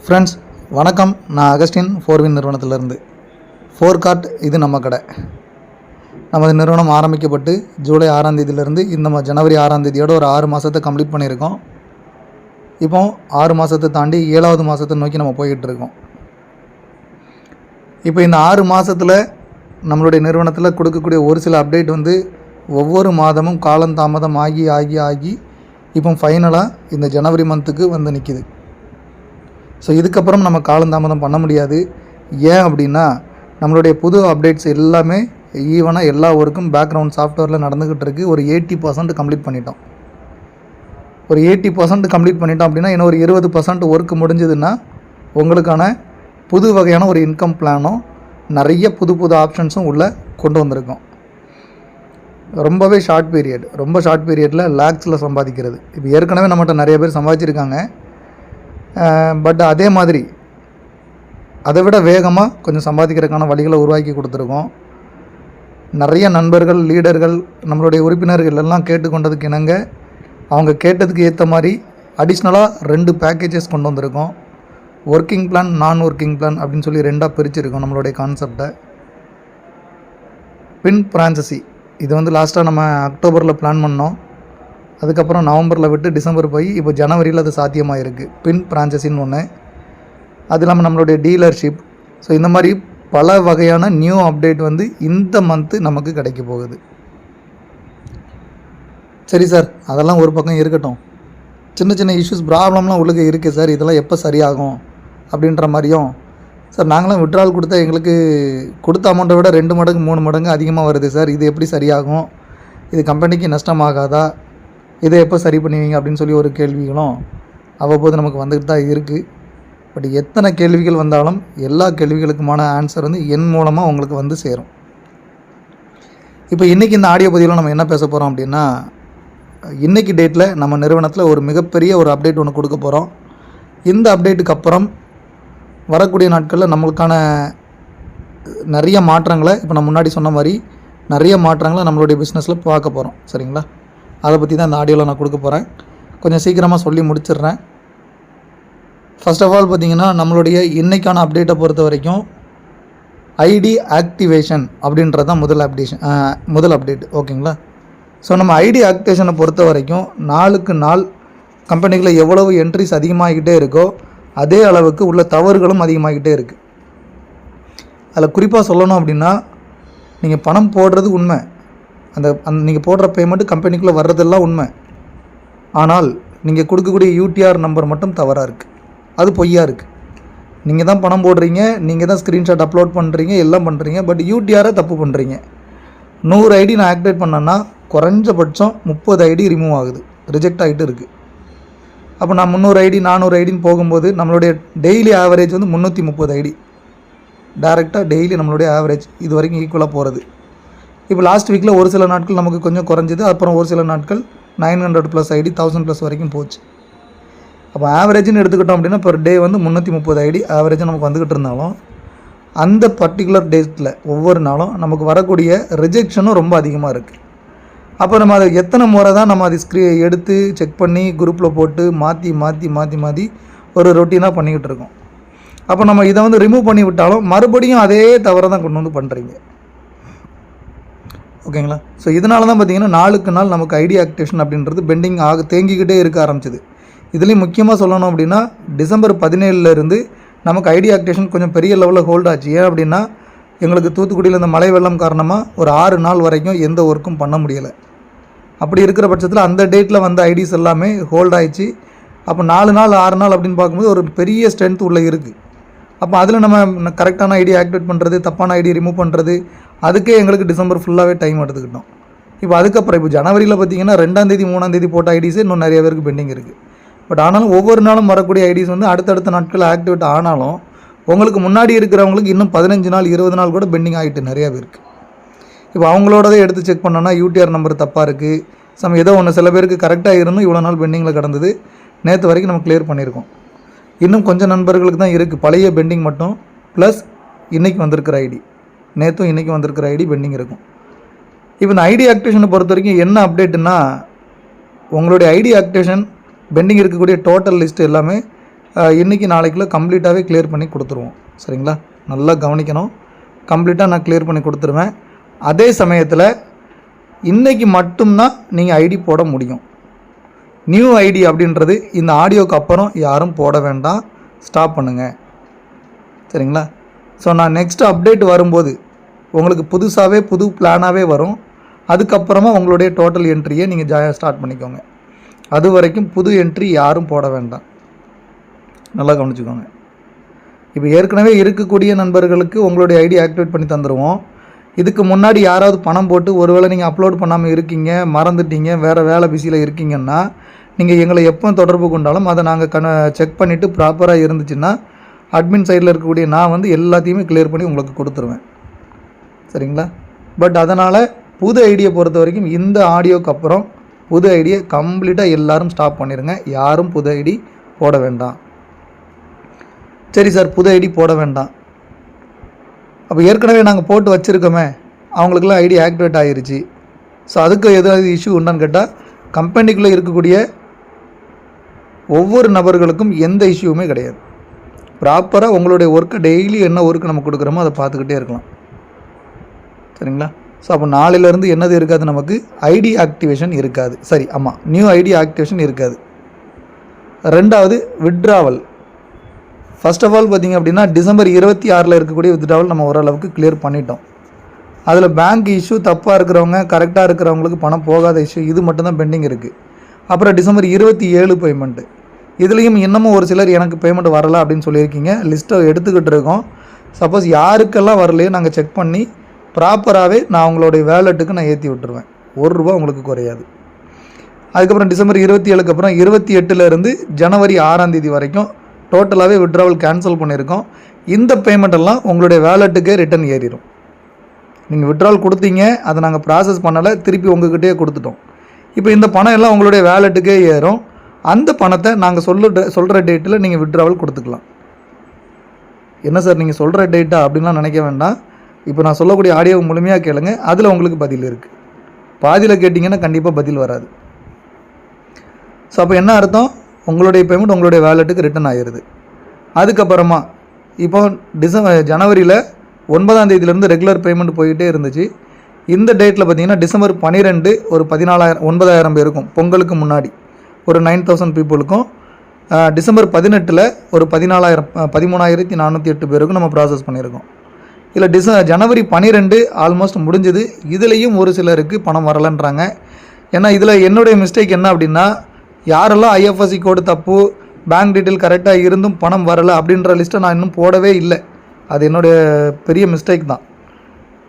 Friends வணக்கம். நான் Augustine ஃபோர்வின் நிறுவனத்திலேருந்து. ஃபோர்கார்ட் இது நம்ம கடை. நமது நிறுவனம் ஆரம்பிக்கப்பட்டு ஜூலை 6ஆம் தேதியிலேருந்து இந்த ஜனவரி 6ஆம் தேதியோட ஒரு 6 மாதத்தை கம்ப்ளீட் பண்ணியிருக்கோம். இப்போ 6 மாதத்தை தாண்டி 7வது மாதத்தை நோக்கி நம்ம போய்கிட்டுருக்கோம். இப்போ இந்த 6 மாதத்தில் நம்மளுடைய நிறுவனத்தில் கொடுக்கக்கூடிய ஒரு சில அப்டேட் ஒவ்வொரு மாதமும் காலந்தாமதம் ஆகி இப்போ ஃபைனலாக இந்த ஜனவரி மந்த்துக்கு நிற்கிது. ஸோ இதுக்கப்புறம் நம்ம காலந்தாமதம் பண்ண முடியாது. ஏன் அப்படின்னா நம்மளுடைய புது அப்டேட்ஸ் எல்லாமே ஈவனாக எல்லா ஒர்க்கும் பேக்ரவுண்ட் சாஃப்ட்வேரில் நடந்துக்கிட்டு இருக்குது. ஒரு 80% கம்ப்ளீட் பண்ணிட்டோம். ஒரு 80% கம்ப்ளீட் பண்ணிட்டோம் அப்படின்னா இன்னும் ஒரு 20% ஒர்க் முடிஞ்சதுன்னா உங்களுக்கான புது வகையான ஒரு இன்கம் பிளானும் நிறைய புது ஆப்ஷன்ஸும் உள்ளே கொண்டு வந்திருக்கோம். ரொம்பவே ஷார்ட் பீரியடில் லேக்ஸில் சம்பாதிக்கிறது. இப்போ ஏற்கனவே நம்மகிட்ட நிறைய பேர் சம்பாதிச்சிருக்காங்க. பட் அதே மாதிரி அதை விட வேகமாக கொஞ்சம் சம்பாதிக்கிறதுக்கான வழிகளை உருவாக்கி கொடுத்துருக்கோம். நிறைய நண்பர்கள், லீடர்கள், நம்மளுடைய உறுப்பினர்கள் எல்லாம் கேட்டுக்கொண்டதுக்கு இணங்க அவங்க கேட்டதுக்கு ஏற்ற மாதிரி அடிஷ்னலாக 2 பேக்கேஜஸ் கொண்டு வந்திருக்கோம். ஒர்க்கிங் பிளான், நான் ஒர்க்கிங் பிளான் அப்படின்னு சொல்லி 2ஆக பிரிச்சுருக்கோம் நம்மளுடைய கான்செப்டை. பின் பிரான்சசி இது லாஸ்ட்டாக நம்ம அக்டோபரில் பிளான் பண்ணோம். அதுக்கப்புறம் நவம்பரில் விட்டு டிசம்பர் போய் இப்போ ஜனவரியில் அது சாத்தியமாக இருக்குது. பின் பிரான்சஸின்னு ஒன்று. அது இல்லாமல் நம்மளுடைய டீலர்ஷிப். ஸோ இந்த மாதிரி பல வகையான நியூ அப்டேட் இந்த மந்த்து நமக்கு கிடைக்க போகுது. சரி சார், அதெல்லாம் ஒரு பக்கம் இருக்கட்டும். சின்ன இஷ்யூஸ், ப்ராப்ளம்லாம் உள்ளுக்கு இருக்குது சார், இதெல்லாம் எப்போ சரியாகும் அப்படின்ற மாதிரியும், சார் நாங்களாம் விட்ரால் கொடுத்தா எங்களுக்கு கொடுத்த அமௌண்ட்டை விட 2 மடங்கு 3 மடங்கு அதிகமாக வருது சார், இது எப்படி சரியாகும், இது கம்பெனிக்கு நஷ்டமாகாதா, இதை எப்போ சரி பண்ணுவீங்க அப்படின்னு சொல்லி ஒரு கேள்விகளும் அவ்வப்போது நமக்கு வந்துக்கிட்டு தான் இருக்குது. பட் எத்தனை கேள்விகள் வந்தாலும் எல்லா கேள்விகளுக்குமான ஆன்சர் என் மூலமாக உங்களுக்கு சேரும். இப்போ இன்றைக்கி இந்த ஆடியோ பதிவில் நம்ம என்ன பேச போகிறோம் அப்படின்னா, இன்றைக்கி டேட்டில் நம்ம நிறுவனத்தில் ஒரு மிகப்பெரிய ஒரு அப்டேட் ஒன்று கொடுக்க போகிறோம். இந்த அப்டேட்டுக்கு அப்புறம் வரக்கூடிய நாட்களில் நம்மளுக்கான நிறைய மாற்றங்களை, இப்போ நான் முன்னாடி சொன்ன மாதிரி நிறைய மாற்றங்களை நம்மளுடைய பிஸ்னஸில் பார்க்க போகிறோம். சரிங்களா? அதை பற்றி தான் இந்த ஆடியோவில் நான் கொடுக்க போகிறேன். கொஞ்சம் சீக்கிரமாக சொல்லி முடிச்சிடுறேன். ஃபர்ஸ்ட் ஆஃப் ஆல் பார்த்திங்கன்னா, நம்மளுடைய இன்றைக்கான அப்டேட்டை பொறுத்த வரைக்கும் ஐடி ஆக்டிவேஷன் அப்படின்றது தான் முதல் அப்டேட். ஓகேங்களா? ஸோ நம்ம ஐடி ஆக்டிவேஷனை பொறுத்த வரைக்கும் நாளுக்கு நாள் கம்பெனிகளில் எவ்வளவு என்ட்ரிஸ் அதிகமாகிக்கிட்டே இருக்கோ அதே அளவுக்கு உள்ள தவறுகளும் அதிகமாகிக்கிட்டே இருக்குது. அதில் குறிப்பாக சொல்லணும் அப்படின்னா, நீங்கள் பணம் போடுறது உண்மை, அந்த நீங்கள் போடுற பேமெண்ட்டு கம்பெனிக்குள்ளே வர்றதெல்லாம் உண்மை. ஆனால் நீங்கள் கொடுக்கக்கூடிய யூடிஆர் நம்பர் மட்டும் தவறாக இருக்குது, அது பொய்யாக இருக்குது. நீங்கள் தான் பணம் போடுறீங்க, நீங்கள் தான் ஸ்க்ரீன்ஷாட் அப்லோட் பண்ணுறீங்க, எல்லாம் பண்ணுறீங்க, பட் யூடிஆரை தப்பு பண்ணுறீங்க. 100 ஐடி நான் ஆக்டிவேட் பண்ணேன்னா குறைஞ்சபட்சம் 30 ஐடி ரிமூவ் ஆகுது, ரிஜெக்ட் ஆகிட்டு இருக்குது. அப்போ நான் 300 ஐடி 400 ஐடின்னு போகும்போது நம்மளுடைய டெய்லி ஆவரேஜ் 330 ஐடி டேரெக்டாக டெய்லி நம்மளுடைய ஆவரேஜ் இது வரைக்கும் ஈக்குவலாக போகிறது. இப்போ லாஸ்ட் வீக்கில் ஒரு சில நாட்கள் நமக்கு கொஞ்சம் குறைஞ்சிது, அப்புறம் ஒரு சில நாட்கள் 900+ ஐடி 1000+ வரைக்கும் போச்சு. அப்போ ஆவரேஜ்னு எடுத்துக்கிட்டோம் அப்படின்னா பெர் டே 330 ஐடி ஆவரேஜாக நமக்கு வந்துக்கிட்டு இருந்தாலும் அந்த பர்டிகுலர் டேட்டில் ஒவ்வொரு நாளும் நமக்கு வரக்கூடிய ரிஜெக்ஷனும் ரொம்ப அதிகமாக இருக்குது. அப்போ நம்ம அதை எத்தனை முறை தான் நம்ம அதை எடுத்து செக் பண்ணி குரூப்பில் போட்டு மாற்றி ஒரு ரொட்டீனாக பண்ணிக்கிட்டு இருக்கோம். அப்போ நம்ம இதை ரிமூவ் பண்ணி விட்டாலும் மறுபடியும் அதே தவறை தான் கொண்டு பண்ணுறீங்க. ஓகேங்களா? ஸோ இதனால தான் பார்த்திங்கன்னா நாளுக்கு நாள் நமக்கு ஐடி ஆக்டிவேஷன் அப்படின்றது பெண்டிங் தேங்கிக்கிட்டே இருக்க ஆரம்பிச்சிது. இதுலேயும் முக்கியமாக சொல்லணும் அப்படின்னா டிசம்பர் 17 நமக்கு ஐடி ஆக்டிவேஷன் கொஞ்சம் பெரிய லெவலில் ஹோல்ட் ஆச்சு. ஏன் அப்படின்னா எங்களுக்கு தூத்துக்குடியில் இந்த மழை வெள்ளம் காரணமாக ஒரு 6 நாள் வரைக்கும் எந்த ஒர்க்கும் பண்ண முடியலை. அப்படி இருக்கிற பட்சத்தில் அந்த டேட்டில் வந்த ஐடிஸ் எல்லாமே ஹோல்ட் ஆகிடுச்சு. அப்போ 4 நாள் 6 நாள் அப்படின்னு பார்க்கும்போது ஒரு பெரிய ஸ்ட்ரென்த் உள்ளே இருக்குது. அப்போ அதில் நம்ம கரெக்டான ஐடி ஆக்டிவேட் பண்ணுறது, தப்பான ஐடி ரிமூவ் பண்ணுறது, அதுக்கே எங்களுக்கு டிசம்பர் ஃபுல்லாகவே டைம் எடுத்துக்கிட்டோம். இப்போ அதுக்கப்புறம் இப்போ ஜனவரியில் பார்த்திங்கன்னா 2ஆம் தேதி 3ஆம் தேதி போட்ட ஐடிஸே இன்னும் நிறைய பேருக்கு பெண்டிங் இருக்குது. பட் ஆனாலும் ஒவ்வொரு நாளும் வரக்கூடிய ஐடிஸ் அடுத்தடுத்த நாட்கள் ஆக்டிவேட் ஆனாலும் உங்களுக்கு முன்னாடி இருக்கிறவங்களுக்கு இன்னும் 15 நாள் 20 நாள் கூட பெண்டிங் ஆகிட்டு நிறையா பேருக்கு. இப்போ அவங்களோடதே எடுத்து செக் பண்ணோன்னா யூடிஆர் நம்பர் தப்பாக இருக்குது, ஏதோ ஒன்று சில பேருக்கு கரெக்டாக இருந்தும் இவ்வளோ நாள் பெண்டிங்கில் கிடந்தது, நேற்று வரைக்கும் நம்ம கிளியர் பண்ணியிருக்கோம். இன்னும் கொஞ்சம் நண்பர்களுக்கு தான் இருக்குது பழைய பெண்டிங் மட்டும், ப்ளஸ் இன்றைக்கி வந்திருக்கிற ஐடி, நேற்றும் இன்றைக்கி வந்திருக்கிற ஐடி பெண்டிங் இருக்கும். இப்போ இந்த ஐடி ஆக்டிவேஷனை பொறுத்த வரைக்கும் என்ன அப்டேட்டுன்னா, உங்களுடைய ஐடி ஆக்டிவேஷன் பெண்டிங் இருக்கக்கூடிய டோட்டல் லிஸ்ட் எல்லாமே இன்றைக்கி நாளைக்குள்ளே கம்ப்ளீட்டாகவே கிளியர் பண்ணி கொடுத்துருவோம். சரிங்களா? நல்லா கவனிக்கணும். கம்ப்ளீட்டாக நான் கிளியர் பண்ணி கொடுத்துருவேன். அதே சமயத்தில் இன்றைக்கி மட்டும்தான் நீங்கள் ஐடி போட முடியும். நியூ ஐடி அப்படின்றது இந்த ஆடியோக்கு அப்புறம் யாரும் போட வேண்டாம், ஸ்டாப் பண்ணுங்கள். சரிங்களா? ஸோ நான் நெக்ஸ்ட்டு அப்டேட் வரும்போது உங்களுக்கு புதுசாகவே புது பிளானாகவே வரும். அதுக்கப்புறமா உங்களுடைய டோட்டல் என்ட்ரியை நீங்கள் ஸ்டார்ட் பண்ணிக்கோங்க. அது வரைக்கும் புது என்ட்ரி யாரும் போட வேண்டாம். நல்லா கவனிச்சுக்கோங்க. இப்போ ஏற்கனவே இருக்கக்கூடிய நண்பர்களுக்கு உங்களுடைய ஐடி ஆக்டிவேட் பண்ணி தந்துடுவோம். இதுக்கு முன்னாடி யாராவது பணம் போட்டு ஒருவேளை நீங்கள் அப்லோட் பண்ணாமல் இருக்கீங்க, மறந்துட்டீங்க, வேறு வேலை பிஸியில் இருக்கீங்கன்னா நீங்கள் எங்களை எப்போ தொடர்பு கொண்டாலும் அதை நாங்கள் செக் பண்ணிவிட்டு ப்ராப்பராக இருந்துச்சுன்னா அட்மின் சைடில் இருக்கக்கூடிய நான் வந்து எல்லாத்தையுமே கிளியர் பண்ணி உங்களுக்கு கொடுத்துருவேன். சரிங்களா? பட் அதனால் புது ஐடியை பொறுத்த வரைக்கும் இந்த ஆடியோக்கு அப்புறம் புது ஐடியை கம்ப்ளீட்டாக எல்லோரும் ஸ்டாப் பண்ணிடுங்க. யாரும் புது ஐடி போட வேண்டாம். சரி சார், புது ஐடி போட வேண்டாம். அப்போ ஏற்கனவே நாங்கள் போட்டு வச்சுருக்கோமே, அவங்களுக்குலாம் ஐடி ஆக்டிவேட் ஆகிருச்சு. ஸோ அதுக்கு ஏதாவது இஷ்யூ உண்டான்னு கேட்டால் கம்பெனிக்குள்ளே இருக்கக்கூடிய ஒவ்வொரு நபர்களுக்கும் எந்த இஷ்யூவுமே கிடையாது. ப்ராப்பராக உங்களுடைய ஒர்க்கை டெய்லி என்ன ஒர்க்கு நம்ம கொடுக்குறோமோ அதை பார்த்துக்கிட்டே இருக்கலாம். சரிங்களா? ஸோ அப்போ நாளையிலேருந்து என்னது இருக்காது, நமக்கு ஐடி ஆக்டிவேஷன் இருக்காது. சரி, ஆமாம், நியூ ஐடி ஆக்டிவேஷன் இருக்காது. ரெண்டாவது வித்ட்ராவல். ஃபர்ஸ்ட் ஆஃப் ஆல் பார்த்திங்க அப்படின்னா டிசம்பர் 26 இருக்கக்கூடிய வித்ட்ராவல் நம்ம ஓரளவுக்கு கிளியர் பண்ணிட்டோம். அதில் பேங்க் இஷ்யூ, தப்பாக இருக்கிறவங்க கரெக்டாக இருக்கிறவங்களுக்கு பணம் போகாத இஷ்யூ, இது மட்டும்தான் பெண்டிங் இருக்குது. அப்புறம் டிசம்பர் 27 பேமெண்ட்டு. இதுலேயும் இன்னமும் ஒரு சிலர் எனக்கு பேமெண்ட் வரலை அப்படின்னு சொல்லியிருக்கீங்க. லிஸ்ட்டை எடுத்துக்கிட்டு இருக்கோம். சப்போஸ் யாருக்கெல்லாம் வரலையோ நாங்கள் செக் பண்ணி ப்ராப்பராகவே நான் உங்களுடைய வேலெட்டுக்கு நான் ஏற்றி விட்டுருவேன். ₹1 உங்களுக்கு குறையாது. அதுக்கப்புறம் டிசம்பர் 27க்கு அப்புறம் 28லேருந்து ஜனவரி 6 வரைக்கும் டோட்டலாகவே வித்ட்ராவல் கேன்சல் பண்ணியிருக்கோம். இந்த பேமெண்ட்டெல்லாம் உங்களுடைய வேலெட்டுக்கே ரிட்டன் ஏறிடும். நீங்கள் வித்ட்ராவல் கொடுத்தீங்க, அதை நாங்கள் ப்ராசஸ் பண்ணலை, திருப்பி உங்கள்கிட்டயே கொடுத்துட்டோம். இப்போ இந்த பணம் எல்லாம் உங்களுடைய வேலெட்டுக்கே ஏறும். அந்த பணத்தை நாங்கள் சொல்கிற டேட்டில் நீங்கள் வித்ட்ராவல் கொடுத்துக்கலாம். என்ன சார் நீங்கள் சொல்கிற டேட்டா அப்படின்லாம் நினைக்க வேண்டாம். இப்போ நான் சொல்லக்கூடிய ஆடியோவை முழுமையாக கேளுங்க, அதில் உங்களுக்கு பதில் இருக்குது. பாதியில் கேட்டிங்கன்னா கண்டிப்பாக பதில் வராது. ஸோ அப்போ என்ன அர்த்தம், உங்களுடைய பேமெண்ட் உங்களுடைய வேலெட்டுக்கு ரிட்டன் ஆகிடுது. அதுக்கப்புறமா இப்போ ஜனவரியில் 9 ரெகுலர் பேமெண்ட் போய்கிட்டே இருந்துச்சு. இந்த டேட்டில் பார்த்தீங்கன்னா டிசம்பர் 12 ஒரு 9,000 பேருக்கும் பொங்கலுக்கு முன்னாடி ஒரு 9,000 பீப்புளுக்கும், டிசம்பர் 18 ஒரு 13,408 பேருக்கும் நம்ம ப்ராசஸ் பண்ணியிருக்கோம். இதில் ஜனவரி 12 ஆல்மோஸ்ட் முடிஞ்சது. இதுலேயும் ஒரு சிலருக்கு பணம் வரலைன்றாங்க. ஏன்னா இதில் என்னுடைய மிஸ்டேக் என்ன அப்படின்னா, யாரெல்லாம் ஐஎஃப்எஸ்சி கோடு தப்பு, பேங்க் டீட்டெயில் கரெக்டாக இருந்தும் பணம் வரலை அப்படின்ற லிஸ்ட்டை நான் இன்னும் போடவே இல்லை. அது என்னுடைய பெரிய மிஸ்டேக் தான்.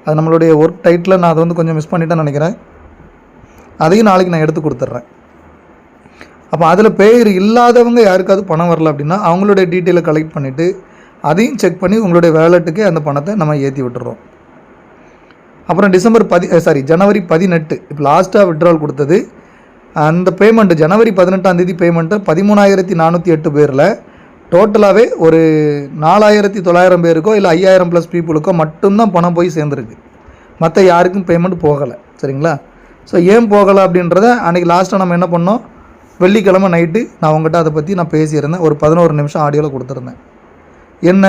அது நம்மளுடைய ஒர்க் டைட்டில் நான் அதை கொஞ்சம் மிஸ் பண்ணிட்டேன்னு நினைக்கிறேன். அதையும் நாளைக்கு நான் எடுத்து கொடுத்துட்றேன். அப்போ அதில் பேர் இல்லாதவங்க யாருக்காவது பணம் வரல அப்படின்னா அவங்களுடைய டீட்டெயிலை கலெக்ட் பண்ணிவிட்டு அதையும் செக் பண்ணி உங்களுடைய வேலெட்டுக்கு அந்த பணத்தை நம்ம ஏற்றி விட்டுறோம். அப்புறம் ஜனவரி 18 இப்போ லாஸ்ட்டாக வித்ட்ராவல் கொடுத்தது. அந்த பேமெண்ட்டு ஜனவரி 18 பேமெண்ட்டு 13,408 பேரில் டோட்டலாகவே ஒரு 4,900 பேருக்கோ இல்லை 5,000+ பீப்புளுக்கோ மட்டும்தான் பணம் போய் சேர்ந்துருக்கு. மற்ற யாருக்கும் பேமெண்ட் போகலை. சரிங்களா? ஸோ ஏன் போகலை அப்படின்றத அன்றைக்கி லாஸ்ட்டாக நம்ம என்ன பண்ணோம், வெள்ளிக்கிழமை நைட்டு நான் உங்கள்கிட்ட அதை பற்றி நான் பேசியிருந்தேன். ஒரு 11 நிமிஷம் ஆடியோவில் கொடுத்துருந்தேன். என்ன,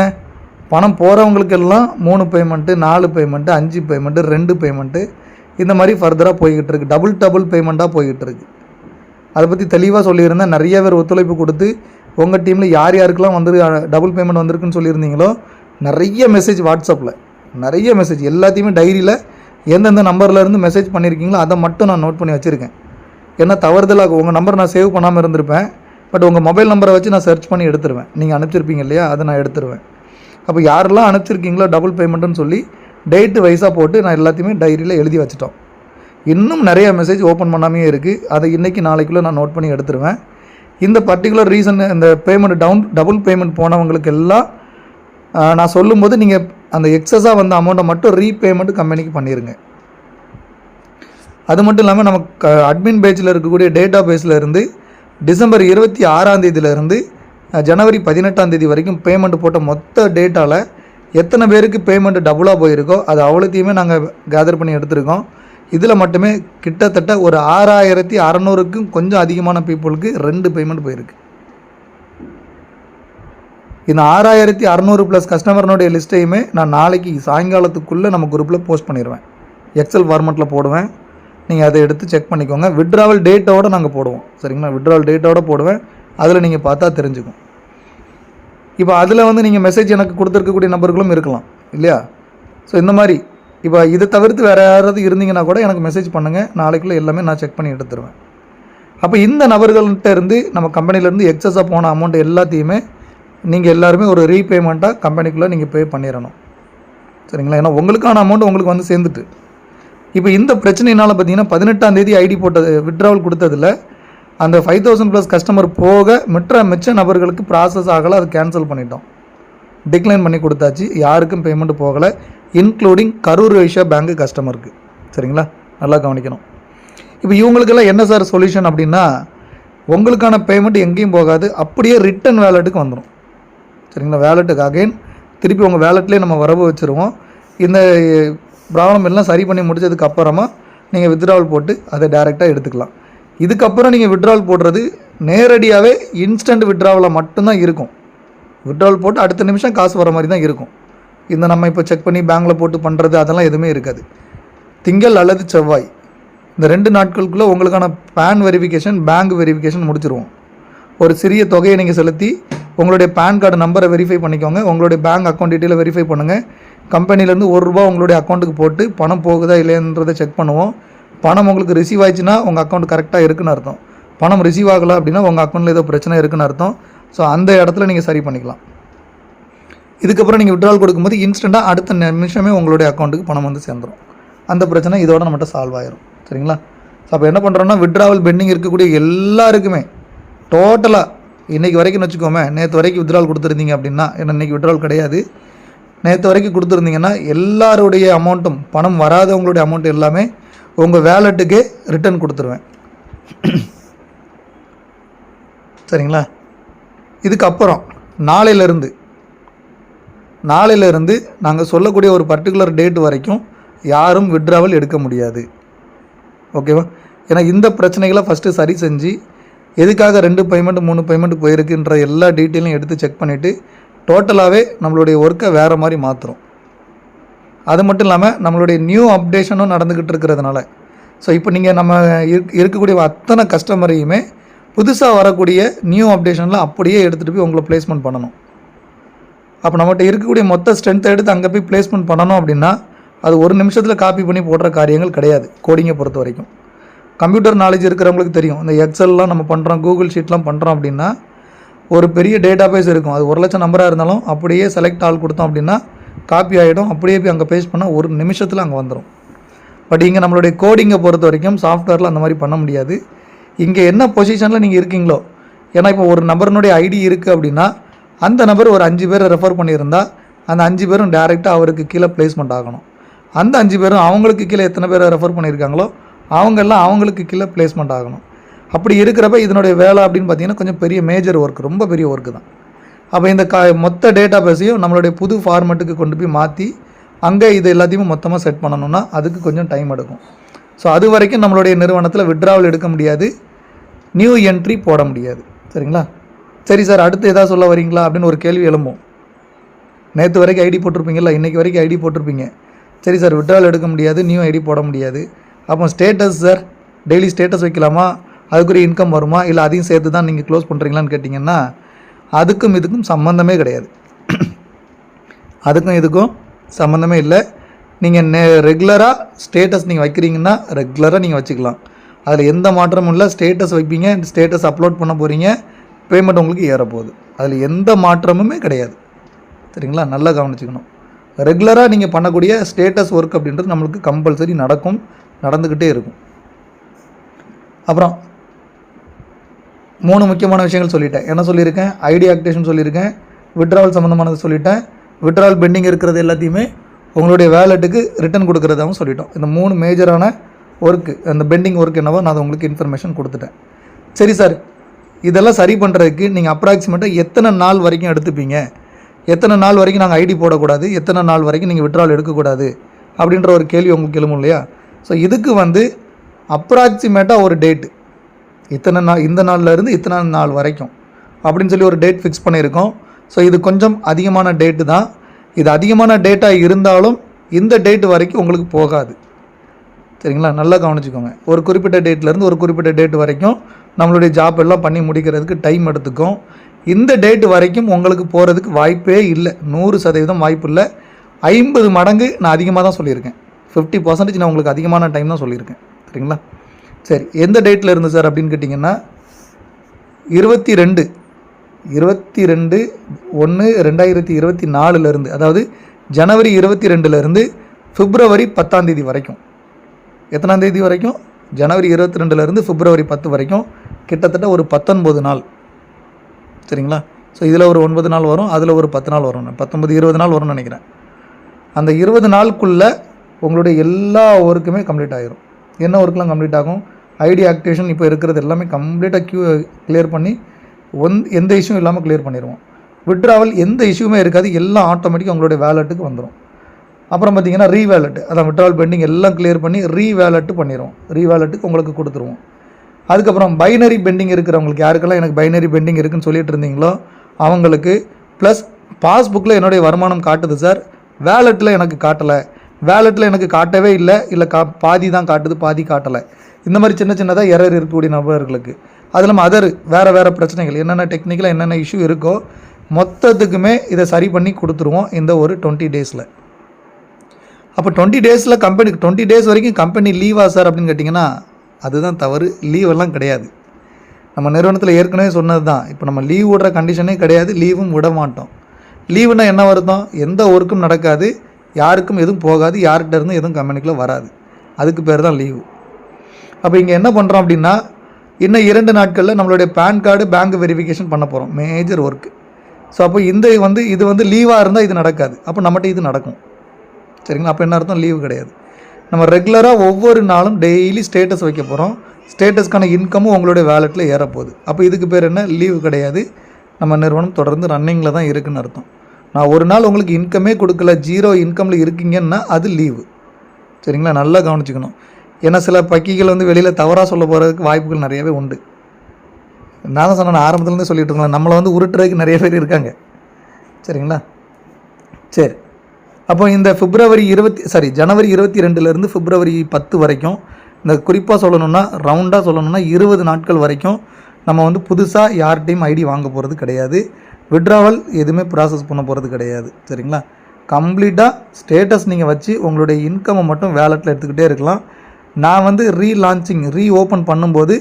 பணம் போகிறவங்களுக்கெல்லாம் 3 பேமெண்ட்டு, 4 பேமெண்ட்டு, 5 பேமெண்ட்டு, 2 பேமெண்ட்டு, இந்த மாதிரி ஃபர்தராக போய்கிட்டு இருக்குது. டபுள் பேமெண்ட்டாக போய்கிட்டு இருக்குது. அதை பற்றி தெளிவாக சொல்லியிருந்தேன். நிறைய பேர் ஒத்துழைப்பு கொடுத்து உங்கள் டீமில் யார் யாருக்கெல்லாம் டபுள் பேமெண்ட் வந்திருக்குன்னு சொல்லியிருந்தீங்களோ நிறைய மெசேஜ், வாட்ஸ்அப்பில் நிறைய மெசேஜ், எல்லாத்தையுமே டைரியில் எந்தெந்த நம்பர்லேருந்து மெசேஜ் பண்ணியிருக்கீங்களோ அதை மட்டும் நான் நோட் பண்ணி வச்சுருக்கேன். ஏன்னா தவறுதலாக உங்கள் நம்பர் நான் சேவ் பண்ணாமல் இருந்திருப்பேன். பட் உங்கள் மொபைல் நம்பரை வச்சு நான் சர்ச் பண்ணி எடுத்துருவேன். நீங்கள் அனுப்பிச்சிருப்பீங்க இல்லையா, அதை நான் எடுத்துருவேன். அப்போ யாரெல்லாம் அனுப்பிச்சிருக்கீங்களோ டபுள் பேமெண்ட்டுன்னு சொல்லி டேட்டு வைஸாக போட்டு நான் எல்லாத்தையுமே டைரியில் எழுதி வச்சிட்டோம். இன்னும் நிறைய மெசேஜ் ஓப்பன் பண்ணாமே இருக்குது. அதை இன்றைக்கி நாளைக்குள்ளே நான் நோட் பண்ணி எடுத்துருவேன். இந்த பர்டிகுலர் ரீசன், இந்த பேமெண்ட் டபுள் பேமெண்ட் போனவங்களுக்கு எல்லாம் நான் சொல்லும்போது நீங்கள் அந்த எக்ஸஸாக வந்த அமௌண்ட்டை மட்டும் ரீபேமெண்ட் கம்பெனிக்கு பண்ணிடுங்க. அது மட்டும் இல்லாமல் நமக்கு அட்மின் பேஜில் இருக்கக்கூடிய டேட்டா பேஸில் இருந்து டிசம்பர் 26 ஜனவரி 18 வரைக்கும் பேமெண்ட் போட்ட மொத்த டேட்டாவில் எத்தனை பேருக்கு பேமெண்ட் டபுளாக போயிருக்கோ அது அவ்வளோத்தையுமே நாங்கள் கேதர் பண்ணி எடுத்திருக்கோம். இதில் மட்டுமே கிட்டத்தட்ட ஒரு 6,600க்கும் கொஞ்சம் அதிகமான பீப்புளுக்கு 2 பேமெண்ட் போயிருக்கு. இந்த 6600 ப்ளஸ் கஸ்டமர்னுடைய லிஸ்ட்டையுமே நான் நாளைக்கு சாயங்காலத்துக்குள்ளே நம்ம குரூப்பில் போஸ்ட் பண்ணிடுவேன். எக்ஸல் ஃபார்மெட்டில் போடுவேன். நீங்கள் அதை எடுத்து செக் பண்ணிக்கோங்க. விட்ராவல் டேட்டோடு நாங்கள் போடுவோம். சரிங்களா? விட்ராவல் டேட்டோடு போடுவேன். அதில் நீங்கள் பார்த்தா தெரிஞ்சுக்கும். இப்போ அதில் வந்து நீங்கள் மெசேஜ் எனக்கு கொடுத்துருக்கக்கூடிய நம்பர்களும் இருக்கலாம் இல்லையா? ஸோ இந்த மாதிரி இப்போ இதை தவிர்த்து வேறு யாராவது இருந்தீங்கன்னா கூட எனக்கு மெசேஜ் பண்ணுங்கள். நாளைக்குள்ளே எல்லாமே நான் செக் பண்ணி எடுத்துருவேன். அப்போ இந்த நபர்கள்ட்ட இருந்து நம்ம கம்பெனிலேருந்து எக்ஸஸாக போன அமௌண்ட் எல்லாத்தையுமே நீங்கள் எல்லாருமே ஒரு ரீபேமெண்ட்டாக கம்பெனிக்குள்ளே நீங்கள் பே பண்ணிடணும். சரிங்களா? ஏன்னா உங்களுக்கான அமௌண்ட் உங்களுக்கு வந்து சேர்ந்துட்டு இப்போ இந்த பிரச்சனையினால் பார்த்தீங்கன்னா 18ஆம் தேதி ஐடி போட்டது விட்ராவல் கொடுத்ததில் அந்த 5000 ப்ளஸ் கஸ்டமர் போக மிச்ச நபர்களுக்கு ப்ராசஸ் ஆகலை. அது கேன்சல் பண்ணிட்டோம். டிக்ளைன் பண்ணி கொடுத்தாச்சு. யாருக்கும் பேமெண்ட் போகலை, இன்க்ளூடிங் கரூர் வைஸ்யா பேங்க் கஸ்டமருக்கு. சரிங்களா? நல்லா கவனிக்கணும். இப்போ இவங்களுக்கெல்லாம் என்ன சார் சொல்யூஷன் அப்படின்னா, உங்களுக்கான பேமெண்ட் எங்கேயும் போகாது, அப்படியே ரிட்டன் வேலெட்டுக்கு வந்துடும். சரிங்களா? வேலெட்டுக்கு அகைன் திருப்பி உங்கள் வேலெட்லேயே நம்ம வரவு வச்சுருவோம். இந்த ப்ராப்ளம் எல்லாம் சரி பண்ணி முடிச்சதுக்கு அப்புறமா நீங்கள் வித்ட்ராவல் போட்டு அதை டைரெக்டாக எடுத்துக்கலாம். இதுக்கப்புறம் நீங்கள் விட்ராவல் போடுறது நேரடியாகவே இன்ஸ்டன்ட் விட்ராவலாக மட்டும்தான் இருக்கும். விட்ராவல் போட்டு அடுத்த நிமிஷம் காசு வர மாதிரி தான் இருக்கும். இந்த நம்ம இப்போ செக் பண்ணி பேங்கில் போட்டு பண்ணுறது அதெல்லாம் எதுவுமே இருக்காது. திங்கள் அல்லது செவ்வாய் இந்த 2 நாட்களுக்குள்ளே உங்களுக்கான பேன் வெரிஃபிகேஷன், பேங்க் வெரிஃபிகேஷன் முடிச்சிருவோம். ஒரு சிறிய தொகையை நீங்கள் செலுத்தி உங்களுடைய பேன் கார்டு நம்பரை வெரிஃபை பண்ணிக்கோங்க. உங்களுடைய பேங்க் அக்கௌண்ட் டீட்டெயிலை வெரிஃபை பண்ணுங்கள். கம்பெனிலேருந்து ₹1 உங்களுடைய அக்கௌண்ட்டுக்கு போட்டு பணம் போகுதா இல்லைன்றதை செக் பண்ணுவோம். பணம் உங்களுக்கு ரிசீவ் ஆயிடுச்சுன்னா உங்கள் அக்கௌண்ட் கரெக்டாக இருக்குன்னு அர்த்தம். பணம் ரிசீவ் ஆகலை அப்படின்னா உங்கள் அக்கௌண்ட்டில் ஏதோ பிரச்சனை இருக்குன்னு அர்த்தம். ஸோ அந்த இடத்துல நீங்கள் சரி பண்ணிக்கலாம். இதுக்கப்புறம் நீங்கள் விட்ராவல் கொடுக்கும்போது இன்ஸ்டண்ட்டாக அடுத்த நிமிஷமே உங்களுடைய அக்கௌண்ட்டுக்கு பணம் வந்து சேர்ந்துடும். அந்த பிரச்சனை இதோட நம்மகிட்ட சால்வ் ஆயிரும். சரிங்களா? ஸோ அப்போ என்ன பண்ணுறோன்னா, விட்ராவல் பெண்டிங் இருக்கக்கூடிய எல்லாருக்குமே டோட்டலாக இன்றைக்கி வரைக்கும் வச்சுக்கோமே, நேற்று வரைக்கும் விட்ராவல் கொடுத்துருந்தீங்க அப்படின்னா, ஏன்னா இன்றைக்கி விட்ராவல் கிடையாது, நேற்று வரைக்கும் கொடுத்துருந்தீங்கன்னா எல்லாருடைய அமௌண்ட்டும், பணம் வராதவங்களுடைய அமௌண்ட் எல்லாமே உங்கள் வேலெட்டுக்கே ரிட்டர்ன் கொடுத்துருவேன். சரிங்களா? இதுக்கப்புறம் நாளையிலேருந்து நாங்கள் சொல்லக்கூடிய ஒரு பர்டிகுலர் டேட் வரைக்கும் யாரும் விட்ராவல் எடுக்க முடியாது. ஓகேவா? ஏன்னா இந்த பிரச்சனைகளை ஃபஸ்ட்டு சரி செஞ்சு எதுக்காக 2 பேமெண்ட் 3 பேமெண்ட் போயிருக்குன்ற எல்லா டீட்டெயிலையும் எடுத்து செக் பண்ணிவிட்டு டோட்டலாகவே நம்மளுடைய ஒர்க்கை வேறு மாதிரி மாற்றுறோம். அது மட்டும் இல்லாமல் நம்மளுடைய நியூ அப்டேஷனும் நடந்துக்கிட்டு இருக்கிறதுனால, ஸோ இப்போ நீங்கள் நம்ம இருக்கக்கூடிய அத்தனை கஸ்டமரையுமே புதுசாக வரக்கூடிய நியூ அப்டேஷனில் அப்படியே எடுத்துகிட்டு போய் உங்களை ப்ளேஸ்மெண்ட் பண்ணணும். அப்போ நம்மகிட்ட இருக்கக்கூடிய மொத்த ஸ்ட்ரென்த்தை எடுத்து அங்கே போய் ப்ளேஸ்மெண்ட் பண்ணணும் அப்படின்னா அது ஒரு நிமிஷத்தில் காப்பி பண்ணி போடுற காரியங்கள் கிடையாது. கோடிங்கை பொறுத்த வரைக்கும் கம்ப்யூட்டர் நாலேஜ் இருக்கிறவங்களுக்கு தெரியும். இந்த எக்ஸல்லாம் நம்ம பண்ணுறோம், கூகுள் ஷீட்லாம் பண்ணுறோம் அப்படின்னா ஒரு பெரிய டேட்டா பேஸ் இருக்கும். அது 1,00,000 நம்பராக இருந்தாலும் அப்படியே செலக்ட் ஆள் கொடுத்தோம் அப்படின்னா காப்பி ஆகிடும். அப்படியே போய் அங்கே பேஸ்ட் பண்ணால் ஒரு நிமிஷத்தில் அங்கே வந்துடும். பட் இங்கே நம்மளுடைய கோடிங்கை பொறுத்த வரைக்கும் சாஃப்ட்வேரில் அந்த மாதிரி பண்ண முடியாது. இங்கே என்ன பொசிஷனில் நீங்கள் இருக்கீங்களோ, ஏன்னா இப்போ ஒரு நபருடைய ஐடி இருக்குது அப்படின்னா அந்த நபர் ஒரு 5 பேரை ரெஃபர் பண்ணியிருந்தால் அந்த 5 பேரும் டேரெக்டாக அவருக்கு கீழே ப்ளேஸ்மெண்ட் ஆகணும். அந்த 5 பேரும் அவங்களுக்கு கீழே எத்தனை பேரை ரெஃபர் பண்ணியிருக்காங்களோ அவங்கெல்லாம் அவங்களுக்கு கீழே ப்ளேஸ்மெண்ட் ஆகணும். அப்படி இருக்கிறப்ப இதனுடைய வேலை அப்படின்னு பார்த்தீங்கன்னா கொஞ்சம் பெரிய மேஜர் ஒர்க், ரொம்ப பெரிய ஒர்க்கு தான். அப்போ இந்த மொத்த டேட்டா பேஸையும் நம்மளுடைய புது ஃபார்மெட்டுக்கு கொண்டு போய் மாற்றி அங்கே இது எல்லாத்தையுமே மொத்தமாக செட் பண்ணணும்னா அதுக்கு கொஞ்சம் டைம் எடுக்கும். ஸோ அது வரைக்கும் நம்மளுடைய நிறுவனத்தில் விட்ராவல் எடுக்க முடியாது, நியூ என்ட்ரி போட முடியாது. சரிங்களா? சரி சார், அடுத்து எதாவது சொல்ல வரீங்களா அப்படின்னு ஒரு கேள்வி எழும்பும். நேற்று வரைக்கும் ஐடி போட்டிருப்பீங்களா, இன்றைக்கி வரைக்கும் ஐடி போட்டிருப்பீங்க. சரி சார், விட்ராவல் எடுக்க முடியாது, நியூ ஐடி போட முடியாது, அப்போ ஸ்டேட்டஸ் சார் டெய்லி ஸ்டேட்டஸ் வைக்கலாமா, அதுக்குரிய இன்கம் வருமா, இல்லை அதையும் சேர்த்து தான் நீங்கள் க்ளோஸ் பண்ணுறீங்களான்னு கேட்டிங்கன்னா அதுக்கும் இதுக்கும் சம்மந்தமே கிடையாது. அதுக்கும் இதுக்கும் சம்மந்தமே இல்லை. நீங்கள் ரெகுலராக ஸ்டேட்டஸ் நீங்கள் வைக்கிறீங்கன்னா ரெகுலராக நீங்கள் வச்சுக்கலாம். அதில் எந்த மாற்றமும் இல்லை. ஸ்டேட்டஸ் வைப்பீங்க, ஸ்டேட்டஸ் அப்லோட் பண்ண போகிறீங்க, பேமெண்ட் உங்களுக்கு ஏறப்போகுது. அதில் எந்த மாற்றமுமே கிடையாது. சரிங்களா? நல்லா கவனிச்சுக்கணும். ரெகுலராக நீங்கள் பண்ணக்கூடிய ஸ்டேட்டஸ் ஒர்க் அப்படின்றது நம்மளுக்கு கம்பல்சரி நடக்கும், நடந்துக்கிட்டே இருக்கும். அப்புறம் 3 முக்கியமான விஷயங்கள் சொல்லிட்டேன். என்ன சொல்லியிருக்கேன்? ஐடி ஆக்டிவேஷன் சொல்லியிருக்கேன், விட்ராவல் சம்மந்தமானது சொல்லிட்டேன், விட்ராவல் பெண்டிங் இருக்கிறது எல்லாத்தையுமே உங்களுடைய வேலெட்டுக்கு ரிட்டன் கொடுக்குறதாகவும் சொல்லிட்டோம். இந்த 3 மேஜரான ஒர்க்கு, அந்த பெண்டிங் ஒர்க் என்னவோ நான் அதை உங்களுக்கு இன்ஃபர்மேஷன் கொடுத்துட்டேன். சரி சார், இதெல்லாம் சரி பண்ணுறதுக்கு நீங்கள் அப்ராக்சிமேட்டாக எத்தனை நாள் வரைக்கும் எடுத்துப்பீங்க, எத்தனை நாள் வரைக்கும் நாங்கள் ஐடி போடக்கூடாது, எத்தனை நாள் வரைக்கும் நீங்கள் விட்ராவல் எடுக்கக்கூடாது அப்படின்ற ஒரு கேள்வி உங்களுக்கு எழுமும் இல்லையா? ஸோ இதுக்கு அப்ராக்சிமேட்டாக ஒரு டேட்டு, இத்தனை நாள், இந்த நாள்லேருந்து இத்தனை நாள் வரைக்கும் அப்படின்னு சொல்லி ஒரு டேட் ஃபிக்ஸ் பண்ணியிருக்கோம். ஸோ இது கொஞ்சம் அதிகமான டேட்டு தான். இது அதிகமான டேட்டாக இருந்தாலும் இந்த டேட்டு வரைக்கும் உங்களுக்கு போகாது. சரிங்களா, நல்லா கவனிச்சுக்கோங்க. ஒரு குறிப்பிட்ட டேட்லேருந்து ஒரு குறிப்பிட்ட டேட் வரைக்கும் நம்மளுடைய ஜாப் எல்லாம் பண்ணி முடிக்கிறதுக்கு டைம் எடுத்துக்கும். இந்த டேட்டு வரைக்கும் உங்களுக்கு போகிறதுக்கு வாய்ப்பே இல்லை. 100% வாய்ப்பு இல்லை. 50 மடங்கு நான் அதிகமாக தான் சொல்லியிருக்கேன். 50% நான் உங்களுக்கு அதிகமான டைம் தான் சொல்லியிருக்கேன். சரிங்களா, சரி. எந்த டேட்டில் இருந்து சார் அப்படின்னு கேட்டிங்கன்னா 22/1/2024 அதாவது ஜனவரி 22 பிப்ரவரி 10 வரைக்கும். எத்தனாம் தேதி வரைக்கும்? ஜனவரி 22 பிப்ரவரி 10 வரைக்கும், கிட்டத்தட்ட ஒரு 19 நாள். சரிங்களா, ஸோ இதில் ஒரு 9 நாள் வரும், அதில் ஒரு 10 நாள் வரும், 19-20 நாள் வரும்னு நினைக்கிறேன். அந்த 20 நாளுக்குள்ளே உங்களுடைய எல்லா ஒர்க்குமே கம்ப்ளீட் ஆகிரும். என்ன ஒர்க்கெலாம் கம்ப்ளீட் ஆகும்? ஐடி ஆக்டிவேஷன் இப்போ இருக்கிறது எல்லாமே கம்ப்ளீட்டாக கிளியர் பண்ணி எந்த இஷ்யூ இல்லாமல் கிளியர் பண்ணிடுவோம். விட்ராவல் எந்த இஷ்யூமே இருக்காது, எல்லாம் ஆட்டோமேட்டிக்காக உங்களுடைய வேலெட்டுக்கு வந்துடும். அப்புறம் பார்த்திங்கன்னா ரீவேலெட், அதான் விட்ராவல் பெண்டிங் எல்லாம் கிளியர் பண்ணி ரீவேலெட்டு பண்ணிடுவோம். ரீவேலெட்டுக்கு உங்களுக்கு கொடுத்துருவோம். அதுக்கப்புறம் பைனரி பெண்டிங் இருக்கிறவங்களுக்கு, யாருக்கெல்லாம் எனக்கு பைனரி பெண்டிங் இருக்குதுன்னு சொல்லிட்டு இருந்தீங்களோ அவங்களுக்கு, ப்ளஸ் பாஸ்புக்கில் என்னுடைய வருமானம் காட்டுது சார், வேலெட்டில் எனக்கு காட்டலை, வேலெட்டில் எனக்கு காட்டவே இல்லை, இல்லை பாதி தான் காட்டுது, பாதி காட்டலை, இந்த மாதிரி சின்ன சின்னதாக எரர் இருக்கக்கூடிய நபர்களுக்கு, அது இல்லாமல் அதர் வேறு பிரச்சனைகள் என்னென்ன டெக்னிக்கலாக என்னென்ன இஷ்யூ இருக்கோ மொத்தத்துக்குமே இதை சரி பண்ணி கொடுத்துருவோம் இந்த ஒரு 20 டேஸில். அப்போ 20 டேஸில் கம்பெனிக்கு 20 டேஸ் வரைக்கும் கம்பெனி லீவா சார் அப்படின்னு கேட்டிங்கன்னா அதுதான் தவறு. லீவெல்லாம் கிடையாது. நம்ம நிறுவனத்தில் ஏற்கனவே சொன்னது தான். இப்போ நம்ம லீவ் விடுற கண்டிஷனே கிடையாது, லீவும் விட மாட்டோம். லீவுனா என்ன வருத்தம்? எந்த ஒர்க்கும் நடக்காது, யாருக்கும் எதுவும் போகாது, யார்கிட்ட இருந்து எதுவும் கம்பெனிக்குள்ளே வராது. அதுக்கு பேர் தான் லீவு. அப்போ இங்கே என்ன பண்ணுறோம் அப்படின்னா, இன்னும் 2 நாட்களில் நம்மளுடைய பேன் கார்டு பேங்க் வெரிஃபிகேஷன் பண்ண போகிறோம், மேஜர் ஒர்க்கு. ஸோ அப்போ இது வந்து லீவாக இருந்தால் இது நடக்காது, அப்போ நம்மகிட்ட இது நடக்கும். சரிங்களா, அப்போ என்ன அர்த்தம்? லீவு கிடையாது. நம்ம ரெகுலராக ஒவ்வொரு நாளும் டெய்லி ஸ்டேட்டஸ் வைக்க போகிறோம். ஸ்டேட்டஸ்க்கான இன்கமும் உங்களுடைய வேலெட்டில் ஏறப்போகுது. அப்போ இதுக்கு பேர் என்ன? லீவு கிடையாது. நம்ம நிறுவனம் தொடர்ந்து ரன்னிங்கில் தான் இருக்குதுன்னு அர்த்தம். நான் ஒரு நாள் உங்களுக்கு இன்கமே கொடுக்கல, 0 இன்கமில் இருக்கீங்கன்னா அது லீவு. சரிங்களா, நல்லா கவனிச்சுக்கணும். ஏன்னா சில பக்கிகள் வந்து வெளியில் தவறாக சொல்ல போகிறதுக்கு வாய்ப்புகள் நிறையவே உண்டு. நான் தான் சொன்னேன், ஆரம்பத்துலேருந்து சொல்லிட்டு இருக்கோம், நம்மளை வந்து உருட்டுறதுக்கு நிறைய பேர் இருக்காங்க. சரிங்களா, சரி. அப்போ இந்த ஜனவரி 22 பிப்ரவரி 10 வரைக்கும், இந்த குறிப்பாக சொல்லணுன்னா ரவுண்டாக சொல்லணுன்னா 20 நாட்கள் வரைக்கும் நம்ம வந்து புதுசாக யார்கிட்டையும் ஐடி வாங்க போகிறது கிடையாது. விட்ராவல் எதுவுமே ப்ராசஸ் பண்ண போகிறது கிடையாது. சரிங்களா, கம்ப்ளீட்டாக ஸ்டேட்டஸ் நீங்கள் வச்சு உங்களுடைய இன்கம்மை மட்டும் வேலெட்டில் எடுத்துக்கிட்டே இருக்கலாம். நான் வந்து ரீஓப்பன் பண்ணும்போது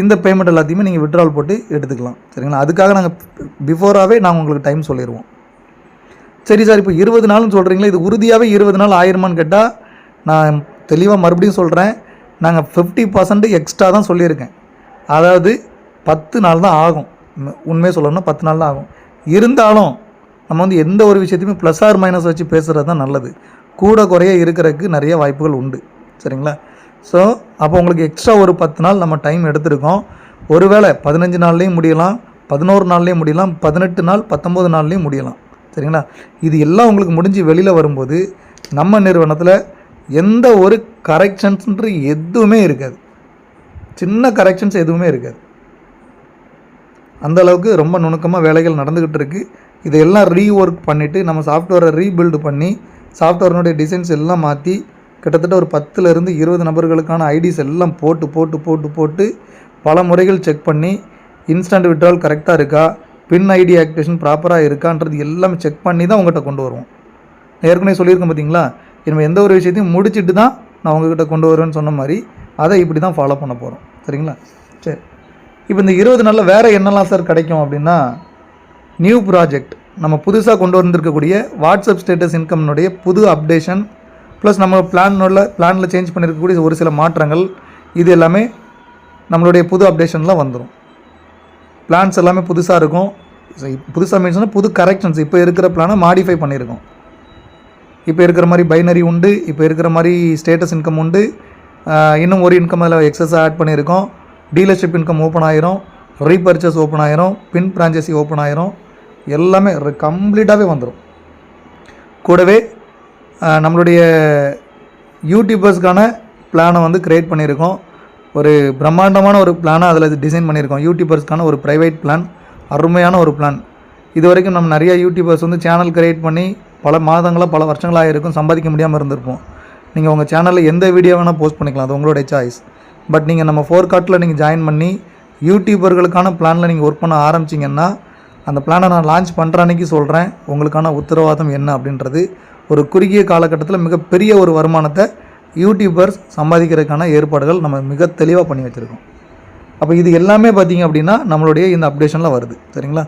இந்த பேமெண்ட் எல்லாத்தையுமே நீங்கள் விட்ராவல் போட்டு எடுத்துக்கலாம். சரிங்களா, அதுக்காக நாங்கள் பிஃபோராகவே நாங்கள் உங்களுக்கு டைம் சொல்லிடுவோம். சரி சார், இப்போ 20 நாள்னு சொல்கிறீங்களா, இது உறுதியாகவே 20 நாள் ஆயிருமான்னு கேட்டால் நான் தெளிவாக மறுபடியும் சொல்கிறேன், நாங்கள் 50% எக்ஸ்ட்ரா தான் சொல்லியிருக்கேன். அதாவது 10 நாள் தான் ஆகும். உண்மையை சொல்லணும்னா 10 நாள் தான் ஆகும். இருந்தாலும் நம்ம வந்து எந்த ஒரு விஷயத்தையுமே ப்ளஸ் ஆர் மைனஸ் வச்சு பேசுகிறது தான் நல்லது. கூட குறைய இருக்கிறதுக்கு நிறைய வாய்ப்புகள் உண்டு. சரிங்களா, ஸோ அப்போ உங்களுக்கு எக்ஸ்ட்ரா ஒரு 10 நாள் நம்ம டைம் எடுத்துருக்கோம். ஒருவேளை 15 நாள்லேயும் முடியலாம், 11 நாள்லேயும் முடியலாம், 18 நாள் 19 நாள்லேயும் முடியலாம். சரிங்களா, இது எல்லாம் உங்களுக்கு முடிஞ்சு வெளியில் வரும்போது நம்ம நிறுவனத்தில் எந்த ஒரு கரெக்ஷன்ஸ்ன்ற எதுவுமே இருக்காது. சின்ன கரெக்ஷன்ஸ் எதுவுமே இருக்காது. அந்தளவுக்கு ரொம்ப நுணுக்கமாக வேலைகள் நடந்துக்கிட்டு இருக்குது. இதையெல்லாம் ரீஒர்க் பண்ணிவிட்டு நம்ம சாஃப்ட்வேரை ரீபில்டு பண்ணி சாஃப்ட்வேர்னுடைய டிசைன்ஸ் எல்லாம் மாற்றி கிட்டத்தட்ட ஒரு 10 to 20 நபர்களுக்கான ஐடிஸ் எல்லாம் போட்டு பல முறைகள் செக் பண்ணி இன்ஸ்டன்ட் விட்ரால் கரெக்டாக இருக்கா, பின் ஐடி ஆக்டிவேஷன் ப்ராப்பராக இருக்கான்றது எல்லாமே செக் பண்ணி தான் உங்கள்கிட்ட கொண்டு வருவோம். ஏற்கனவே சொல்லியிருக்கேன் பார்த்தீங்களா, இனிமேல் எந்த ஒரு விஷயத்தையும் முடிச்சுட்டு தான் நான் உங்கள்கிட்ட கொண்டு வருவேன்னு சொன்ன மாதிரி அதை இப்படி தான் ஃபாலோ பண்ண போகிறோம். சரிங்களா, சரி. இப்போ இந்த 20 நாளில் வேறு என்னெல்லாம் சார் கிடைக்கும் அப்படின்னா, நியூ ப்ராஜெக்ட் நம்ம புதுசாக கொண்டு வந்திருக்கக்கூடிய வாட்ஸ்அப் ஸ்டேட்டஸ் இன்கம்னுடைய புது அப்டேஷன், ப்ளஸ் நம்ம பிளானில் சேஞ்ச் பண்ணியிருக்கக்கூடிய ஒரு சில மாற்றங்கள், இது எல்லாமே நம்மளுடைய புது அப்டேஷனில் வந்துடும். பிளான்ஸ் எல்லாமே புதுசாக இருக்கும். புதுசாக மீன்ஸ்னால் புது கரெக்ஷன்ஸ், இப்போ இருக்கிற பிளானை மாடிஃபை பண்ணியிருக்கோம். இப்போ இருக்கிற மாதிரி பைனரி உண்டு, இப்போ இருக்கிற மாதிரி ஸ்டேட்டஸ் இன்கம் உண்டு, இன்னும் ஒரு இன்கம் அதில் எக்ஸஸாக ஆட் பண்ணியிருக்கோம். டீலர்ஷிப் இன்கம் ஓப்பன் ஆயிரும், ரீபர்ச்சேஸ் ஓப்பன் ஆயிரும், பின் பிரான்ச்சைசி ஓப்பன் ஆயிரும், எல்லாமே கம்ப்ளீட்டாகவே வந்துடும். கூடவே நம்மளுடைய யூடியூபர்ஸ்க்கான பிளானை வந்து க்ரியேட் பண்ணியிருக்கோம். ஒரு பிரம்மாண்டமான ஒரு பிளானை அதில் டிசைன் பண்ணியிருக்கோம். யூடியூபர்ஸ்க்கான ஒரு ப்ரைவேட் பிளான், அருமையான ஒரு பிளான். இது வரைக்கும் நம்ம நிறைய யூடியூபர்ஸ் வந்து சேனல் கிரியேட் பண்ணி பல மாதங்களாக பல வருஷங்களாக இருக்கும் சம்பாதிக்க முடியாமல் இருந்திருப்போம். நீங்கள் உங்கள் சேனலில் எந்த வீடியோ வேணால் போஸ்ட் பண்ணிக்கலாம், அது உங்களுடைய சாய்ஸ். பட் நீங்கள் நம்ம ஃபோர்கார்ட்டில் நீங்கள் ஜாயின் பண்ணி யூடியூபர்களுக்கான பிளானில் நீங்கள் ஒர்க் பண்ண ஆரம்பிச்சிங்கன்னா, அந்த பிளானை நான் லான்ச் பண்ணுற அன்றைக்கி சொல்கிறேன் உங்களுக்கான உத்தரவாதம் என்ன அப்படின்றது. ஒரு குறுகிய காலகட்டத்தில் மிகப்பெரிய ஒரு வருமானத்தை யூடியூபர்ஸ் சம்பாதிக்கிறதுக்கான ஏற்பாடுகள் நம்ம மிக தெளிவாக பண்ணி வச்சுருக்கோம். அப்போ இது எல்லாமே பார்த்திங்க அப்படின்னா நம்மளுடைய இந்த அப்டேஷனில் வருது. சரிங்களா?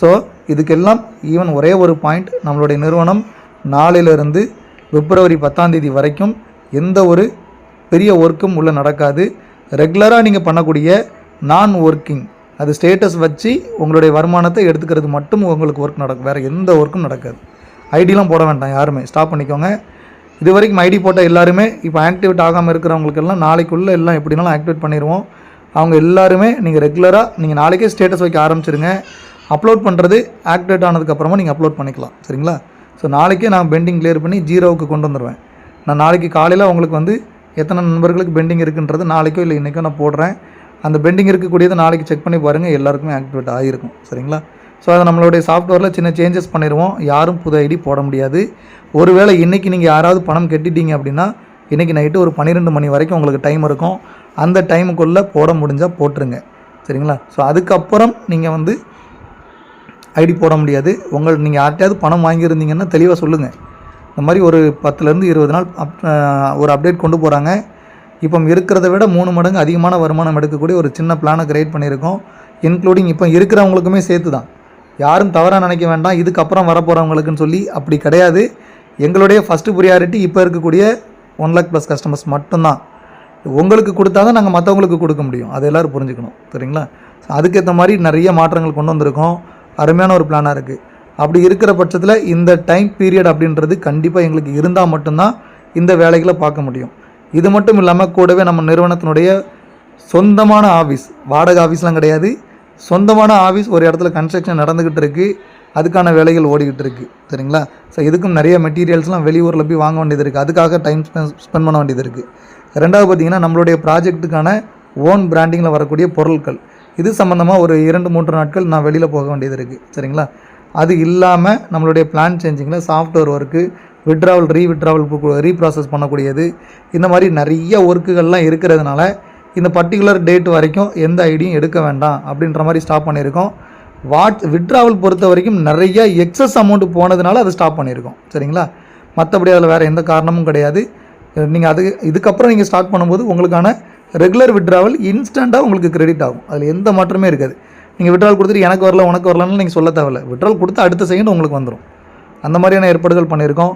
ஸோ இதுக்கெல்லாம் ஈவன் ஒரே ஒரு பாயிண்ட், நம்மளுடைய நிறுவனம் நாளையிலிருந்து பிப்ரவரி 10 வரைக்கும் எந்த ஒரு பெரிய ஒர்க்கும் உள்ளே நடக்காது. ரெகுலராக நீங்கள் பண்ணக்கூடிய நான் ஒர்க்கிங், அது ஸ்டேட்டஸ் வச்சு உங்களுடைய வருமானத்தை எடுத்துக்கிறது மட்டும் உங்களுக்கு ஒர்க் நடக்கும். வேறு எந்த ஒர்க்கும் நடக்காது. ஐடிலாம் போட வேண்டாம், யாருமே ஸ்டாப் பண்ணிக்கோங்க. இது வரைக்கும் ஐடி போட்ட எல்லாருமே இப்போ ஆக்டிவேட் ஆகாமல் இருக்கிறவங்களுக்கெல்லாம் நாளைக்குள்ளே எல்லாம் எப்படினாலும் ஆக்டிவேட் பண்ணிடுவோம். அவங்க எல்லாருமே நீங்கள் ரெகுலராக நீங்கள் நாளைக்கே ஸ்டேட்டஸ் வைக்க ஆரம்பிச்சிருங்க. அப்லோட் பண்ணுறது ஆக்டிவேட் ஆனதுக்கப்புறமா நீங்கள் அப்லோட் பண்ணிக்கலாம். சரிங்களா? ஸோ நாளைக்கே நான் பெண்டிங் கிளியர் பண்ணி 0க்கு கொண்டு வந்துடுவேன். நான் நாளைக்கு காலையில் உங்களுக்கு வந்து எத்தனை நண்பர்களுக்கு பெண்டிங் இருக்குன்றது நாளைக்கோ இல்லை இன்றைக்கோ நான் போடுறேன். அந்த பெண்டிங் இருக்கக்கூடியது நாளைக்கு செக் பண்ணி பாருங்கள், எல்லாருக்குமே ஆக்டிவேட் ஆகிருக்கும். சரிங்களா? ஸோ அதை நம்மளுடைய சாஃப்ட்வேரில் சின்ன சேஞ்சஸ் பண்ணிடுவோம். யாரும் புது ஐடி போட முடியாது. ஒருவேளை இன்றைக்கி நீங்கள் யாராவது பணம் கட்டிட்டீங்க அப்படின்னா இன்றைக்கி நைட்டு ஒரு 12 மணி வரைக்கும் உங்களுக்கு டைம் இருக்கும். அந்த டைமுக்குள்ளே போட முடிஞ்சால் போட்டுருங்க. சரிங்களா? ஸோ அதுக்கப்புறம் நீங்கள் வந்து ஐடி போட முடியாது. நீங்கள் யார்கிட்டையாவது பணம் வாங்கியிருந்தீங்கன்னா தெளிவாக சொல்லுங்கள். இந்த மாதிரி ஒரு 10லேருந்து 20 நாள் ஒரு அப்டேட் கொண்டு போகிறாங்க. இப்போ இருக்கிறத விட 3 மடங்கு அதிகமான வருமானம் எடுக்கக்கூடிய ஒரு சின்ன பிளானை க்ரியேட் பண்ணியிருக்கோம். இன்க்ளூடிங் இப்போ இருக்கிறவங்களுக்குமே சேர்த்து தான். யாரும் தவறாக நினைக்க வேண்டாம் இதுக்கப்புறம் வரப்போகிறவங்களுக்குன்னு சொல்லி, அப்படி கிடையாது. எங்களுடைய ஃபஸ்ட்டு ப்ரியாரிட்டி இப்போ இருக்கக்கூடிய 1 lakh + கஸ்டமர்ஸ் மட்டும்தான். உங்களுக்கு கொடுத்தா தான் நாங்கள் மற்றவங்களுக்கு கொடுக்க முடியும். அதை எல்லோரும் புரிஞ்சுக்கணும். சரிங்களா? அதுக்கேற்ற மாதிரி நிறைய மாற்றங்கள் கொண்டு வந்திருக்கோம். அருமையான ஒரு பிளானாக இருக்குது. அப்படி இருக்கிற பட்சத்தில் இந்த டைம் பீரியட் அப்படின்றது கண்டிப்பாக எங்களுக்கு இருந்தால் மட்டும்தான் இந்த வேலைகளை பார்க்க முடியும். இது மட்டும் இல்லாமல் கூடவே நம்ம நிறுவனத்தினுடைய சொந்தமான ஆஃபீஸ், வாடகை ஆஃபீஸ்லாம் கிடையாது, சொந்தமான ஆஃபீஸ் ஒரு இடத்துல கன்ஸ்ட்ரக்ஷன் நடந்துக்கிட்டு இருக்குது. அதுக்கான வேலைகள் ஓடிக்கிட்டு இருக்குது. சரிங்களா? ஸோ இதுக்கும் நிறைய மெட்டீரியல்ஸ்லாம் வெளியூரில் போய் வாங்க வேண்டியது இருக்குது. அதுக்காக டைம் ஸ்பெண்ட் பண்ண வேண்டியது இருக்குது. ரெண்டாவது பார்த்திங்கன்னா நம்மளுடைய ப்ராஜெக்ட்டுக்கான ஓன் பிராண்டிங்கில் வரக்கூடிய பொருட்கள், இது சம்மந்தமாக ஒரு 2-3 நாட்கள் நான் வெளியில் போக வேண்டியது இருக்குது. சரிங்களா? அது இல்லாமல் நம்மளுடைய பிளான் சேஞ்சிங்கில் சாஃப்ட்வேர் ஒர்க்கு, விட்ராவல் ரீப்ராசஸ் பண்ணக்கூடியது, இந்த மாதிரி நிறைய ஒர்க்குகள்லாம் இருக்கிறதுனால இந்த பர்டிகுலர் டேட் வரைக்கும் எந்த ஐடியும் எடுக்க வேண்டாம் அப்படின்ற மாதிரி ஸ்டாப் பண்ணியிருக்கோம். விட்ராவல் பொறுத்த வரைக்கும் நிறைய எக்ஸஸ் அமௌண்ட் போனதுனால அதை ஸ்டாப் பண்ணியிருக்கோம். சரிங்களா? மற்றபடி அதில் வேறு எந்த காரணமும் கிடையாது. நீங்கள் இதுக்கப்புறம் நீங்கள் ஸ்டார்ட் பண்ணும்போது உங்களுக்கான ரெகுலர் விட்ராவல் இன்ஸ்டண்ட்டாக உங்களுக்கு கிரெடிட் ஆகும். அதில் எந்த மாற்றமே இருக்காது. நீங்கள் விட்ராவல் கொடுத்துட்டு எனக்கு வரல உனக்கு வரலன்னு நீங்கள் சொல்ல தேவையில்லை. விட்ராவல் கொடுத்து அடுத்த செகண்ட் உங்களுக்கு வந்துடும். அந்த மாதிரியான ஏற்பாடுகள் பண்ணியிருக்கோம்.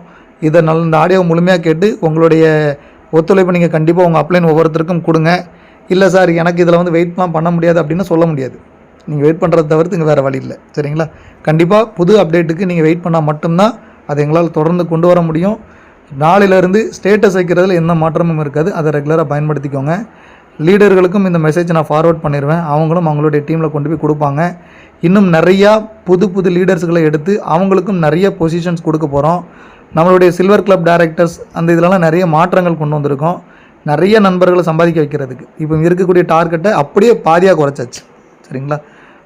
இதை இந்த ஆடியோ முழுமையாக கேட்டு உங்களுடைய ஒத்துழைப்பு நீங்கள் கண்டிப்பாக உங்கள் அப்ளைன் ஒவ்வொருத்தருக்கும் கொடுங்க. இல்லை சார் எனக்கு இதில் வந்து வெயிட்லாம் பண்ண முடியாது அப்படின்னு சொல்ல முடியாது. நீங்கள் வெயிட் பண்ணுறத தவிர்த்து இங்கே வேறு வழி இல்லை. சரிங்களா? கண்டிப்பாக புது அப்டேட்டுக்கு நீங்கள் வெயிட் பண்ணால் மட்டும்தான் அதை எங்களால் தொடர்ந்து கொண்டு வர முடியும். நாளிலிருந்து ஸ்டேட்டஸ் வைக்கிறதுல எந்த மாற்றமும் இருக்காது. அதை ரெகுலராக பயன்படுத்திக்கோங்க. லீடர்களுக்கும் இந்த மெசேஜ் நான் ஃபார்வர்ட் பண்ணிடுவேன். அவங்களும் அவங்களுடைய டீமில் கொண்டு போய் கொடுப்பாங்க. இன்னும் நிறையா புது லீடர்ஸ்களை எடுத்து அவங்களுக்கும் நிறைய பொசிஷன்ஸ் கொடுக்க போகிறோம். நம்மளுடைய சில்வர் கிளப் டைரக்டர்ஸ் அந்த இதிலலாம் நிறைய மாற்றங்கள் கொண்டு வந்திருக்கோம். நிறைய நண்பர்களை சம்பாதிக்க வைக்கிறதுக்கு இப்போ இருக்கக்கூடிய டார்கெட்டை அப்படியே பாதியாக குறைச்சாச்சு. சரிங்களா?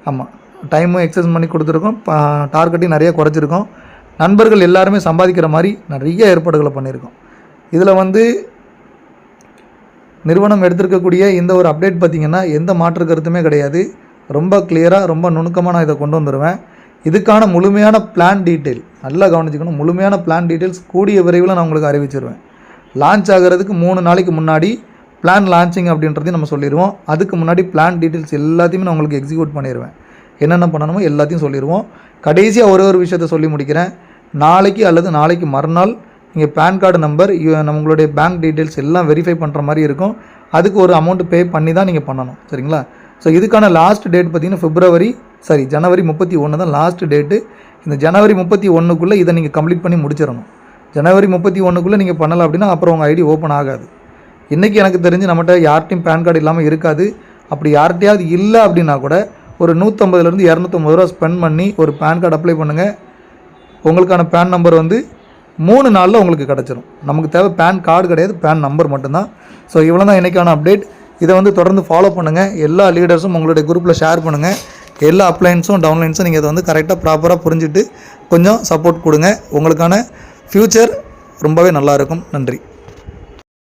ஆமாம், டைமும் எக்ஸஸ் பண்ணி கொடுத்துருக்கோம், டார்கெட்டையும் நிறைய குறைச்சிருக்கோம். நண்பர்கள் எல்லாருமே சம்பாதிக்கிற மாதிரி நிறைய ஏற்பாடுகளை பண்ணியிருக்கோம். இதில் வந்து நிறுவனம் எடுத்திருக்கக்கூடிய இந்த ஒரு அப்டேட் பார்த்திங்கன்னா எந்த மாற்று கருத்துமே கிடையாது. ரொம்ப கிளியராக ரொம்ப நுணுக்கமாக நான் இதை கொண்டு வந்துடுவேன். இதுக்கான முழுமையான பிளான் டீட்டெயில் நல்லா கவனிச்சுக்கணும். முழுமையான பிளான் டீட்டெயில்ஸ் கூடிய விரைவில் நான் உங்களுக்கு அறிவிச்சிருவேன். லான்ச் ஆகிறதுக்கு 3 நாளைக்கு முன்னாடி பிளான் லான்ச்சிங் அப்படின்றதையும் நம்ம சொல்லிடுவோம். அதுக்கு முன்னாடி பிளான் டீட்டெயில்ஸ் எல்லாத்தையுமே நான் உங்களுக்கு எக்ஸிக்யூட் பண்ணிடுவேன். என்னென்ன பண்ணணுமோ எல்லாத்தையும் சொல்லிடுவோம். கடைசியாக ஒரு விஷயத்தை சொல்லி முடிக்கிறேன். நாளைக்கு அல்லது நாளைக்கு மறுநாள் நீங்கள் பேன் கார்டு நம்பர், நம்மளுடைய பேங்க் டீட்டெயில்ஸ் எல்லாம் வெரிஃபை பண்ணுற மாதிரி இருக்கும். அதுக்கு ஒரு அமௌண்ட் பே பண்ணி தான் நீங்கள் பண்ணணும். சரிங்களா? ஸோ இதுக்கான லாஸ்ட் டேட் பார்த்திங்கன்னா ஜனவரி 31 தான் லாஸ்ட் டேட்டு. இந்த ஜனவரி 31க்குள்ளே இதை நீங்கள் கம்ப்ளீட் பண்ணி முடிச்சிடணும். ஜனவரி 31க்குள்ளே நீங்கள் பண்ணலை அப்படின்னா அப்புறம் உங்கள் ஐடி ஓப்பன் ஆகாது. இன்றைக்கி எனக்கு தெரிஞ்சு நம்மகிட்ட யார்ட்டையும் பேன் கார்டு இல்லாமல் இருக்காது. அப்படி யார்கிட்டையாவது இல்லை அப்படின்னா கூட ஒரு 150லேருந்து 250 ரூபா ஸ்பெண்ட் பண்ணி ஒரு பேன் கார்டு அப்ளை பண்ணுங்கள். உங்களுக்கான பேன் நம்பர் வந்து 3 நாளில் உங்களுக்கு கிடச்சிரும். நமக்கு தேவை பேன் கார்டு கிடையாது, பேன் நம்பர் மட்டும்தான். ஸோ இவ்வளோ தான் இன்றைக்கான அப்டேட். இதை வந்து தொடர்ந்து ஃபாலோ பண்ணுங்கள். எல்லா லீடர்ஸும் உங்களுடைய குரூப்பில் ஷேர் பண்ணுங்கள். எல்லா அப்ளைன்ஸும் டவுன்லைன்ஸும் நீங்கள் இதை வந்து கரெக்டாக ப்ராப்பராக புரிஞ்சுட்டு கொஞ்சம் சப்போர்ட் கொடுங்க. உங்களுக்கான ஃப்யூச்சர் ரொம்பவே நல்லாயிருக்கும். நன்றி.